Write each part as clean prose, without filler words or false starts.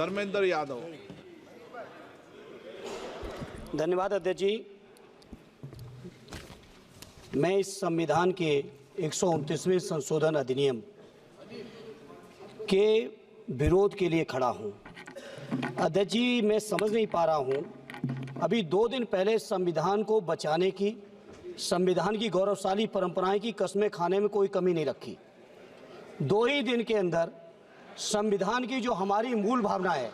धर्मेंद्र यादव। धन्यवाद अध्यक्ष जी। मैं इस संविधान के 129वें संशोधन अधिनियम के विरोध के लिए खड़ा हूं। अध्यक्ष जी, मैं समझ नहीं पा रहा हूं, अभी 2 दिन पहले संविधान को बचाने की, संविधान की गौरवशाली परंपराएं की कस्में खाने में कोई कमी नहीं रखी। 2 ही दिन के अंदर संविधान की जो हमारी मूल भावना है,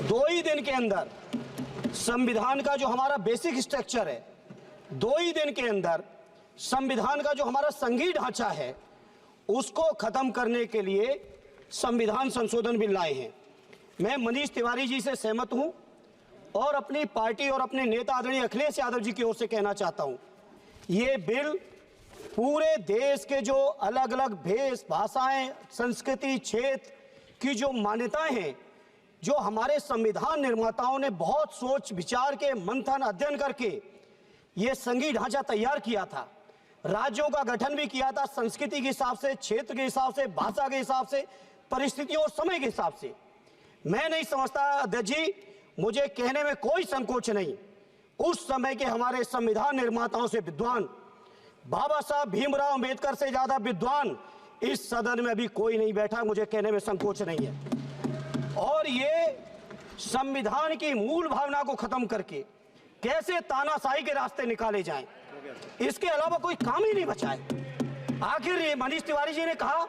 2 ही दिन के अंदर संविधान का जो हमारा बेसिक स्ट्रक्चर है, 2 ही दिन के अंदर संविधान का जो हमारा संघीय ढांचा है, उसको खत्म करने के लिए संविधान संशोधन बिल लाए हैं। मैं मनीष तिवारी जी से सहमत हूं और अपनी पार्टी और अपने नेता आदरणीय अखिलेश यादव जी की ओर से कहना चाहता हूं, ये बिल पूरे देश के जो अलग अलग भेष भाषाएं, संस्कृति, क्षेत्र की जो मान्यताएं हैं, जो हमारे संविधान निर्माताओं ने बहुत सोच विचार के मंथन अध्ययन करके ये संघीय ढांचा तैयार किया था, राज्यों का गठन भी किया था, संस्कृति के हिसाब से, क्षेत्र के हिसाब से, भाषा के हिसाब से, परिस्थितियों और समय के हिसाब से। मैं नहीं समझता अध्यक्ष जी, मुझे कहने में कोई संकोच नहीं, उस समय के हमारे संविधान निर्माताओं से विद्वान, बाबा साहब भीमराव अंबेडकर से ज्यादा विद्वान इस सदन में अभी कोई नहीं बैठा, मुझे कहने में संकोच नहीं है। और ये संविधान की मूल भावना को खत्म करके कैसे तानाशाही के रास्ते निकाले जाएं, इसके अलावा कोई काम ही नहीं बचा है। आखिर ये मनीष तिवारी जी ने कहा,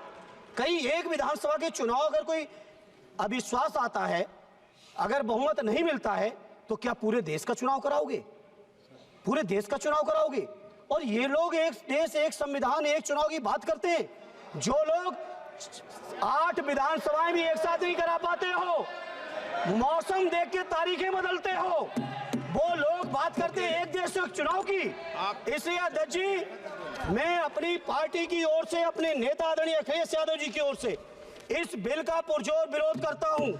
कहीं एक विधानसभा के चुनाव अगर कोई अविश्वास आता है, अगर बहुमत नहीं मिलता है, तो क्या पूरे देश का चुनाव कराओगे? पूरे देश का चुनाव कराओगे? और ये लोग एक देश, एक संविधान, एक चुनाव की बात करते हैं। जो लोग 8 विधानसभाएं भी एक साथ नहीं करा पाते हो, मौसम देख के तारीखें बदलते हो, वो लोग बात करते हैं एक देश एक चुनाव की। इसलिए अध्यक्ष जी, मैं अपनी पार्टी की ओर से, अपने नेता आदरणीय अखिलेश यादव जी की ओर से इस बिल का पुरजोर विरोध करता हूं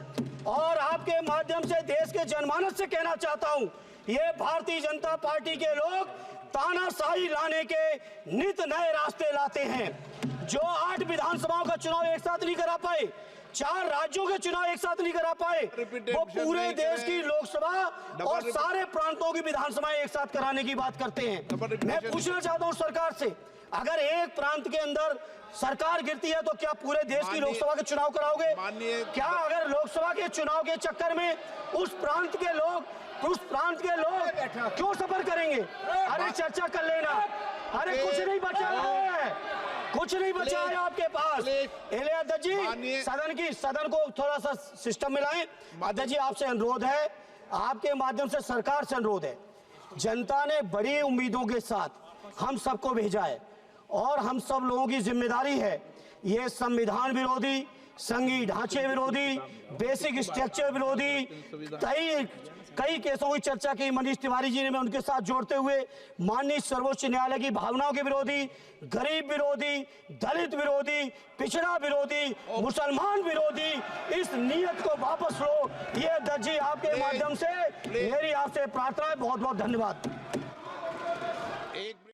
और आपके माध्यम से देश के जनमानस से कहना चाहता हूं, ये भारतीय जनता पार्टी के लोग तानाशाही लाने के नित नए रास्ते लाते हैं। जो 8 विधानसभाओं का चुनाव एक साथ नहीं करा पाए, 4 राज्यों के चुनाव एक साथ नहीं करा पाए, वो पूरे देश की लोकसभा और सारे प्रांतों की विधानसभाएं एक साथ कराने की बात करते हैं। मैं पूछना चाहता हूं सरकार से, अगर एक प्रांत के अंदर सरकार गिरती है तो क्या पूरे देश की लोकसभा के चुनाव कराओगे? क्या अगर लोकसभा के चुनाव के चक्कर में उस प्रांत के लोग क्यों सफर करेंगे? अरे चर्चा कर लेना। अरे कुछ नहीं बचा है, कुछ नहीं बचा है आपके पास। अध्यक्ष जी, सदन को थोड़ा सा सिस्टम में लाएं। अध्यक्ष जी, आपसे अनुरोध है, आपके माध्यम से सरकार से अनुरोध है, जनता ने बड़ी उम्मीदों के साथ हम सबको भेजा है और हम सब लोगों की जिम्मेदारी है, ये संविधान विरोधी, संघीय ढांचे विरोधी, बेसिक स्ट्रक्चर विरोधी कई केसों की चर्चा की मनीष तिवारी जी ने, मैं उनके साथ जोड़ते हुए माननीय सर्वोच्च न्यायालय की भावनाओं के विरोधी, गरीब विरोधी, दलित विरोधी, पिछड़ा विरोधी, मुसलमान विरोधी, इस नीयत को वापस लो। ये अध्यक्ष जी, आपके माध्यम से मेरी आपसे प्रार्थना है। बहुत बहुत धन्यवाद।